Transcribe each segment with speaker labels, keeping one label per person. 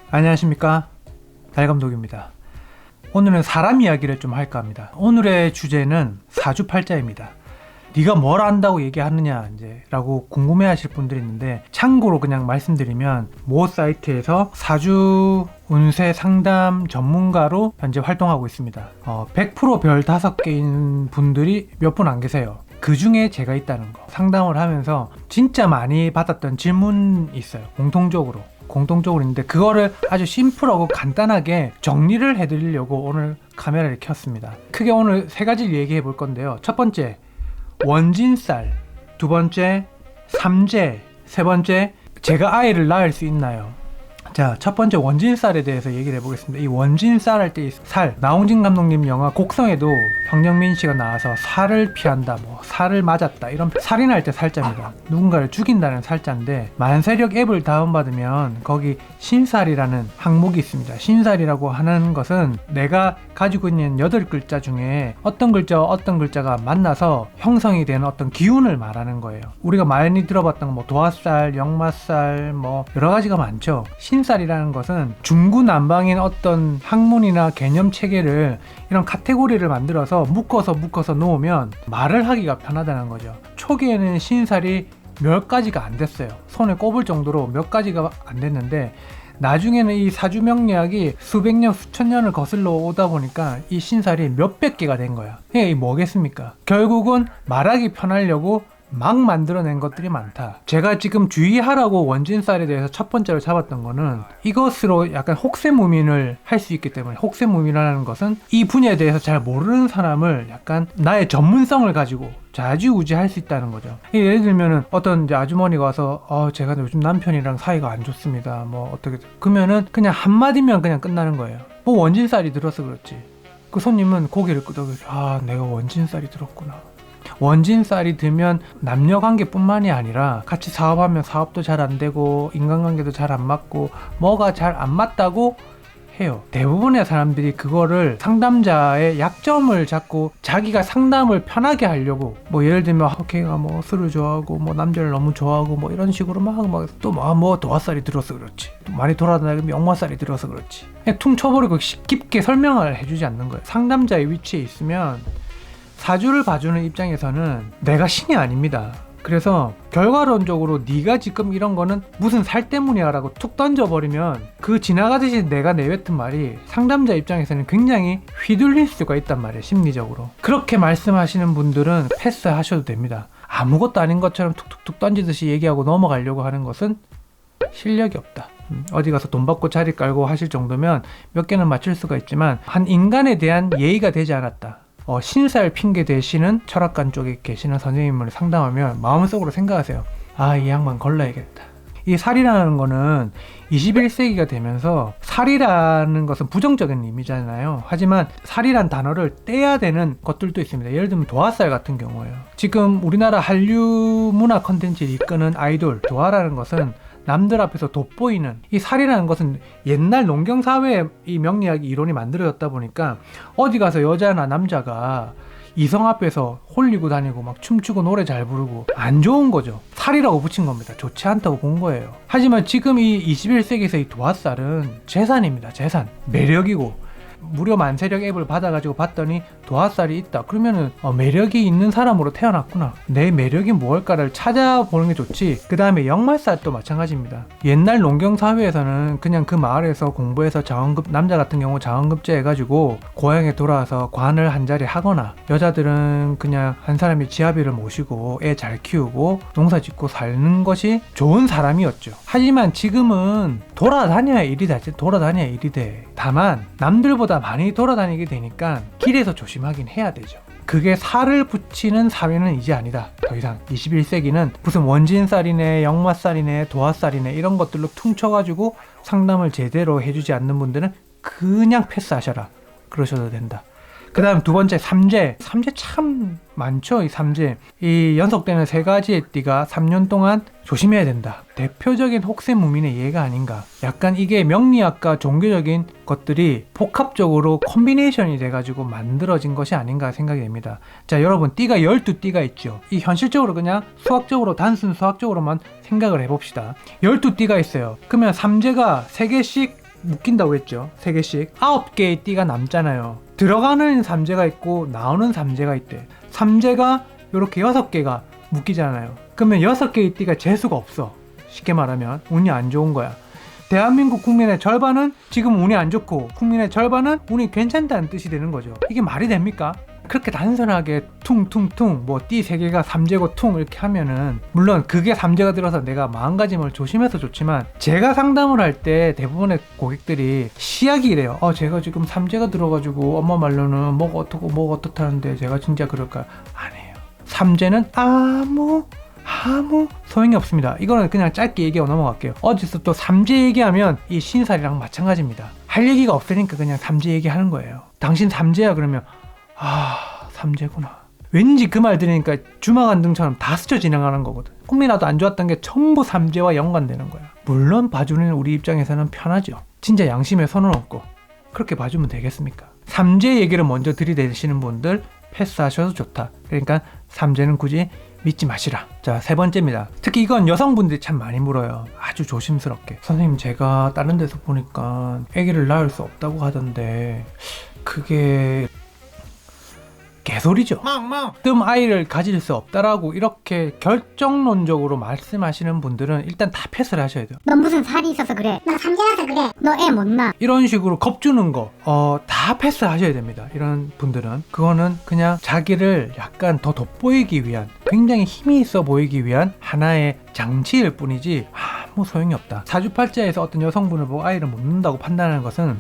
Speaker 1: 안녕하십니까, 달감독입니다. 오늘은 사람 이야기를 좀 할까 합니다. 오늘의 주제는 사주팔자입니다. 네가 뭘 안다고 얘기하느냐 라고 궁금해하실 분들이 있는데, 참고로 그냥 말씀드리면 모 사이트에서 사주 운세 상담 전문가로 현재 활동하고 있습니다. 100% 별 5개인 분들이 몇 분 안 계세요. 그 중에 제가 있다는 거. 상담을 하면서 진짜 많이 받았던 질문이 있어요. 공통적으로 있는데, 그거를 아주 심플하고 간단하게 정리를 해드리려고 오늘 카메라를 켰습니다. 크게 오늘 3가지를 얘기해 볼 건데요. 첫 번째, 원진살. 두 번째, 삼재. 세 번째, 제가 아이를 낳을 수 있나요? 자, 첫 번째 원진살에 대해서 얘기를 해보겠습니다. 이 원진살 할 때 이 살, 나홍진 감독님 영화 곡성에도 황정민 씨가 나와서 살을 피한다, 살을 맞았다, 이런 살인할 때 살자입니다. 누군가를 죽인다는 살자인데, 만세력 앱을 다운받으면 거기 신살이라는 항목이 있습니다. 신살이라고 하는 것은 내가 가지고 있는 8글자 중에 어떤 글자가 만나서 형성이 되는 어떤 기운을 말하는 거예요. 우리가 많이 들어봤던 도화살, 역마살, 여러 가지가 많죠. 신살이라는 것은 중구난방인 어떤 학문이나 개념 체계를, 이런 카테고리를 만들어서 묶어서 놓으면 말을 하기가 편하다는 거죠. 초기에는 신살이 몇 가지가 안 됐어요. 손에 꼽을 정도로 몇 가지가 안 됐는데, 나중에는 이 사주명리학이 수백 년, 수천 년을 거슬러 오다 보니까 이 신살이 몇백 개가 된 거야. 이게 뭐겠습니까? 결국은 말하기 편하려고 막 만들어낸 것들이 많다. 제가 지금 주의하라고 원진살에 대해서 첫 번째로 잡았던 거는, 이것으로 약간 혹세무민을 할 수 있기 때문에, 혹세무민이라는 것은 이 분야에 대해서 잘 모르는 사람을 약간 나의 전문성을 가지고 좌지우지할 수 있다는 거죠. 예를 들면은 어떤 이제 아주머니가 와서 제가 요즘 남편이랑 사이가 안 좋습니다, 어떻게, 그러면은 그냥 한마디면 그냥 끝나는 거예요. 원진살이 들어서 그렇지. 그 손님은 고개를 끄덕여서 내가 원진살이 들었구나. 원진살이 들면 남녀관계뿐만이 아니라 같이 사업하면 사업도 잘 안 되고 인간관계도 잘 안 맞고 뭐가 잘 안 맞다고 해요. 대부분의 사람들이 그거를 상담자의 약점을 잡고 자기가 상담을 편하게 하려고, 예를 들면 걔가 술을 좋아하고 남자를 너무 좋아하고 이런 식으로 또 도화살이 들어서 그렇지, 또 많이 돌아다니면 역마살이 들어서 그렇지, 그냥 퉁 쳐버리고 깊게 설명을 해주지 않는 거예요. 상담자의 위치에 있으면 사주를 봐주는 입장에서는 내가 신이 아닙니다. 그래서 결과론적으로 네가 지금 이런 거는 무슨 살 때문이야 라고 툭 던져버리면, 그 지나가듯이 내가 내뱉은 말이 상담자 입장에서는 굉장히 휘둘릴 수가 있단 말이에요. 심리적으로. 그렇게 말씀하시는 분들은 패스하셔도 됩니다. 아무것도 아닌 것처럼 툭툭툭 던지듯이 얘기하고 넘어가려고 하는 것은 실력이 없다. 어디 가서 돈 받고 자리 깔고 하실 정도면 몇 개는 맞출 수가 있지만, 한 인간에 대한 예의가 되지 않았다. 신살 핑계 대시는 철학관 쪽에 계시는 선생님을 상담하면 마음속으로 생각하세요. 이 양반 걸러야겠다. 이 살이라는 거는 21세기가 되면서, 살이라는 것은 부정적인 의미잖아요. 하지만 살이란 단어를 떼야 되는 것들도 있습니다. 예를 들면 도화살 같은 경우에요. 지금 우리나라 한류 문화 콘텐츠를 이끄는 아이돌, 도화라는 것은 남들 앞에서 돋보이는, 이 살이라는 것은 옛날 농경사회의 이 명리학이 이론이 만들어졌다 보니까 어디 가서 여자나 남자가 이성 앞에서 홀리고 다니고 춤추고 노래 잘 부르고 안 좋은 거죠. 살이라고 붙인 겁니다. 좋지 않다고 본 거예요. 하지만 지금 이 21세기에서 이 도화살은 재산입니다. 재산. 매력이고, 무료 만세력 앱을 받아가지고 봤더니 도화살이 있다. 그러면은 매력이 있는 사람으로 태어났구나, 내 매력이 무엇일까를 찾아보는 게 좋지. 그 다음에 역마살도 마찬가지입니다. 옛날 농경사회에서는 그냥 그 마을에서 공부해서 남자 같은 경우 자원급제 해가지고 고향에 돌아와서 관을 한 자리 하거나, 여자들은 그냥 한 사람이 지아비를 모시고 애 잘 키우고 농사 짓고 사는 것이 좋은 사람이었죠. 하지만 지금은 돌아다녀야 일이 돼. 다만 남들보다 많이 돌아다니게 되니까 길에서 조심하긴 해야 되죠. 그게 살을 붙이는 사회는 이제 아니다. 더 이상 21세기는 무슨 원진살이네, 역마살이네, 도화살이네 이런 것들로 퉁쳐가지고 상담을 제대로 해주지 않는 분들은 그냥 패스하셔라. 그러셔도 된다. 그 다음 두 번째, 삼재 참 많죠. 이 삼재, 이 연속되는 3가지의 띠가 3년 동안 조심해야 된다. 대표적인 혹세무민의 예가 아닌가. 약간 이게 명리학과 종교적인 것들이 복합적으로 콤비네이션이 돼가지고 만들어진 것이 아닌가 생각이 됩니다. 자, 여러분, 띠가 12띠가 있죠. 이 현실적으로 그냥 단순 수학적으로만 생각을 해봅시다. 12띠가 있어요. 그러면 삼재가 3개씩 묶인다고 했죠. 3개씩 9개의 띠가 남잖아요. 들어가는 삼재가 있고 나오는 삼재가 있대. 삼재가 이렇게 6개가 묶이잖아요. 그러면 6개의 띠가 재수가 없어. 쉽게 말하면 운이 안 좋은 거야. 대한민국 국민의 절반은 지금 운이 안 좋고 국민의 절반은 운이 괜찮다는 뜻이 되는 거죠. 이게 말이 됩니까? 그렇게 단순하게 퉁퉁퉁 뭐 띠 3개가 삼재고 퉁 이렇게 하면은, 물론 그게 삼재가 들어서 내가 마음가짐을 조심해서 좋지만, 제가 상담을 할 때 대부분의 고객들이 시약이 이래요. 제가 지금 삼재가 들어가지고 엄마 말로는 뭐가 어떻고 뭐가 어떻다는데 제가 진짜 그럴까요? 아니에요. 삼재는 아무 소용이 없습니다. 이거는 그냥 짧게 얘기하고 넘어갈게요. 어디서 또 삼재 얘기하면 이 신살이랑 마찬가지입니다. 할 얘기가 없으니까 그냥 삼재 얘기하는 거예요. 당신 삼재야 그러면 삼재구나. 왠지 그 말 들으니까 주마간등처럼 다 스쳐 지나가는 거거든. 꿈이라도 안 좋았던 게 전부 삼재와 연관되는 거야. 물론 봐주는 우리 입장에서는 편하죠. 진짜 양심에 손은 없고 그렇게 봐주면 되겠습니까? 삼재 얘기를 먼저 들이대시는 분들 패스하셔도 좋다. 그러니까 삼재는 굳이 믿지 마시라. 자, 3번째입니다. 특히 이건 여성분들이 참 많이 물어요. 아주 조심스럽게. 선생님, 제가 다른 데서 보니까 아기를 낳을 수 없다고 하던데 그게 개소리죠. 뜸 아이를 가질 수 없다라고 이렇게 결정론적으로 말씀하시는 분들은 일단 다 패스를 하셔야 돼요.
Speaker 2: 너 무슨 살이 있어서 그래? 나 삼재라서 그래? 너 애 못 낳아?
Speaker 1: 이런 식으로 겁주는 거 다 패스하셔야 됩니다. 이런 분들은 그거는 그냥 자기를 약간 더 돋보이기 위한, 굉장히 힘이 있어 보이기 위한 하나의 장치일 뿐이지 아무 소용이 없다. 사주팔자에서 어떤 여성분을 보고 아이를 못 낳는다고 판단하는 것은,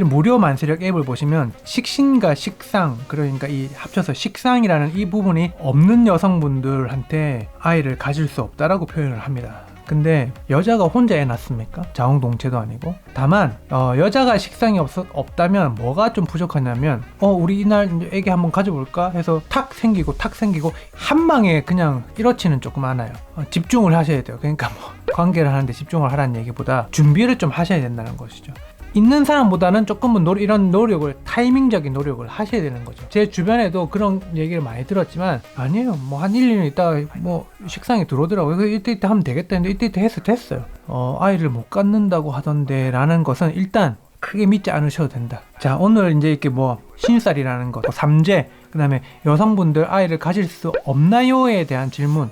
Speaker 1: 무료 만세력 앱을 보시면 식신과 식상, 그러니까 이 합쳐서 식상이라는 이 부분이 없는 여성분들한테 아이를 가질 수 없다라고 표현을 합니다. 근데 여자가 혼자 애 낳습니까? 자웅동체도 아니고. 다만 여자가 식상이 없다면 뭐가 좀 부족하냐면 우리 이날 애기 한번 가져볼까 해서 탁 생기고 한 방에 그냥 이렇지는 조금 않아요. 집중을 하셔야 돼요. 그러니까 뭐 관계를 하는데 집중을 하라는 얘기보다 준비를 좀 하셔야 된다는 것이죠. 있는 사람보다는 조금은 이런 노력을, 타이밍적인 노력을 하셔야 되는 거죠. 제 주변에도 그런 얘기를 많이 들었지만, 아니에요, 뭐 한 1, 2년 있다가 뭐 식상이 들어오더라고요. 이때 하면 되겠다 했는데 이때 해서 됐어요. 아이를 못 갖는다고 하던데 라는 것은 일단 크게 믿지 않으셔도 된다. 자, 오늘 이제 이렇게 뭐 신살이라는 것, 삼재, 그 다음에 여성분들 아이를 가질 수 없나요에 대한 질문에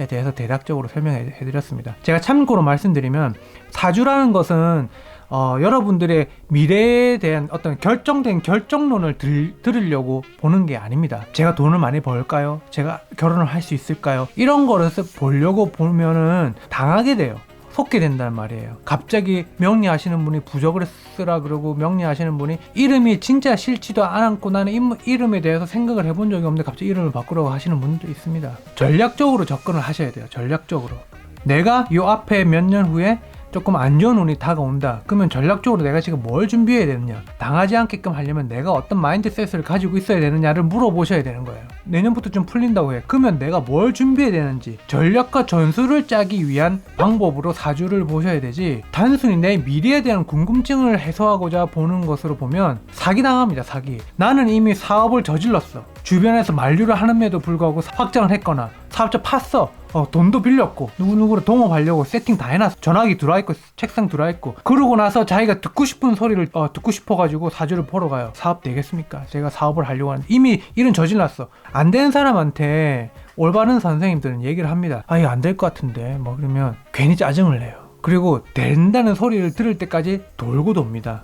Speaker 1: 대해서 대략적으로 설명해 드렸습니다. 제가 참고로 말씀드리면, 사주라는 것은 여러분들의 미래에 대한 어떤 결정된 결정론을 들으려고 보는 게 아닙니다. 제가 돈을 많이 벌까요? 제가 결혼을 할 수 있을까요? 이런 거를 보려고 보면은 당하게 돼요. 속게 된단 말이에요. 갑자기 명리하시는 분이 부적을 쓰라 그러고, 명리하시는 분이 이름이 진짜 싫지도 않고 나는 이름에 대해서 생각을 해본 적이 없는데 갑자기 이름을 바꾸라고 하시는 분도 있습니다. 전략적으로 접근을 하셔야 돼요. 전략적으로. 내가 요 앞에 몇 년 후에 조금 안 좋은 운이 다가온다. 그러면 전략적으로 내가 지금 뭘 준비해야 되느냐, 당하지 않게끔 하려면 내가 어떤 마인드셋을 가지고 있어야 되느냐를 물어보셔야 되는 거예요. 내년부터 좀 풀린다고 해. 그러면 내가 뭘 준비해야 되는지 전략과 전술을 짜기 위한 방법으로 사주를 보셔야 되지, 단순히 내 미래에 대한 궁금증을 해소하고자 보는 것으로 보면 사기당합니다. 사기. 나는 이미 사업을 저질렀어. 주변에서 만류를 하는데도 불구하고 확장을 했거나 사업자 팠어. 돈도 빌렸고 누구누구를 동업하려고 세팅 다 해놨어. 전화기 들어와있고 책상 들어와있고. 그러고 나서 자기가 듣고 싶은 소리를 듣고 싶어가지고 사주를 보러 가요. 사업 되겠습니까? 제가 사업을 하려고 하는데 이미 일은 저질렀어. 안 되는 사람한테 올바른 선생님들은 얘기를 합니다. 이거 안 될 것 같은데 뭐 그러면 괜히 짜증을 내요. 그리고 된다는 소리를 들을 때까지 돌고 돕니다.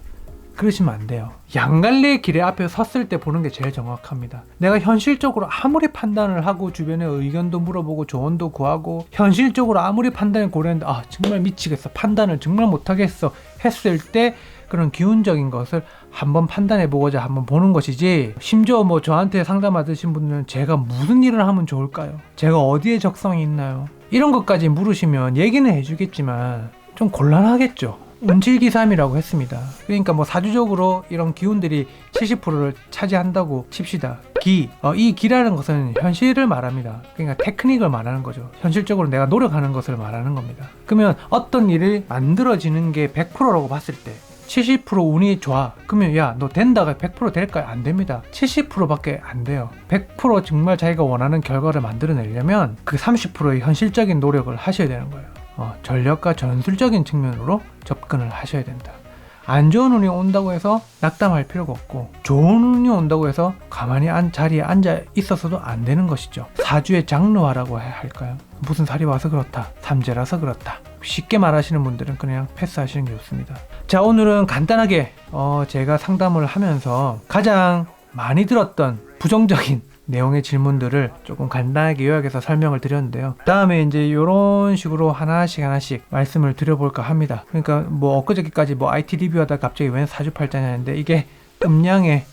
Speaker 1: 그러시면 안 돼요. 양갈래의 길에 앞에 섰을 때 보는 게 제일 정확합니다. 내가 현실적으로 아무리 판단을 하고 주변에 의견도 물어보고 조언도 구하고 현실적으로 아무리 판단을 고려했는데 정말 미치겠어, 판단을 정말 못하겠어 했을 때 그런 기운적인 것을 한번 판단해보고자 한번 보는 것이지, 심지어 뭐 저한테 상담 받으신 분들은 제가 무슨 일을 하면 좋을까요? 제가 어디에 적성이 있나요? 이런 것까지 물으시면 얘기는 해주겠지만 좀 곤란하겠죠. 운칠기삼이라고 했습니다. 그러니까 뭐 사주적으로 이런 기운들이 70%를 차지한다고 칩시다. 이 기라는 것은 현실을 말합니다. 그러니까 테크닉을 말하는 거죠. 현실적으로 내가 노력하는 것을 말하는 겁니다. 그러면 어떤 일이 만들어지는 게 100%라고 봤을 때 70% 운이 좋아. 그러면 야, 너 된다가 100% 될까요? 안 됩니다. 70%밖에 안 돼요. 100% 정말 자기가 원하는 결과를 만들어내려면 그 30%의 현실적인 노력을 하셔야 되는 거예요. 전략과 전술적인 측면으로 접근을 하셔야 된다. 안 좋은 운이 온다고 해서 낙담할 필요가 없고, 좋은 운이 온다고 해서 가만히 자리에 앉아 있어서도 안 되는 것이죠. 사주의 장르화라고 해야 할까요? 무슨 살이 와서 그렇다, 삼재라서 그렇다, 쉽게 말하시는 분들은 그냥 패스하시는 게 좋습니다. 자, 오늘은 간단하게 제가 상담을 하면서 가장 많이 들었던 부정적인 내용의 질문들을 조금 간단하게 요약해서 설명을 드렸는데요. 다음에 이제 이런 식으로 하나씩 말씀을 드려볼까 합니다. 그러니까 뭐 엊그저께까지 뭐 IT 리뷰하다 갑자기 왜 사주팔자냐 했는데, 이게 음량의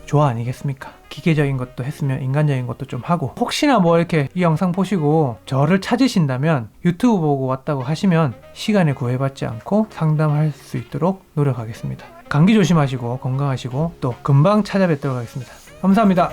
Speaker 1: 조화 아니겠습니까? 기계적인 것도 했으면 인간적인 것도 좀 하고, 혹시나 뭐 이렇게 이 영상 보시고 저를 찾으신다면 유튜브 보고 왔다고 하시면 시간에 구애받지 않고 상담할 수 있도록 노력하겠습니다. 감기 조심하시고 건강하시고 또 금방 찾아뵙도록 하겠습니다. 감사합니다.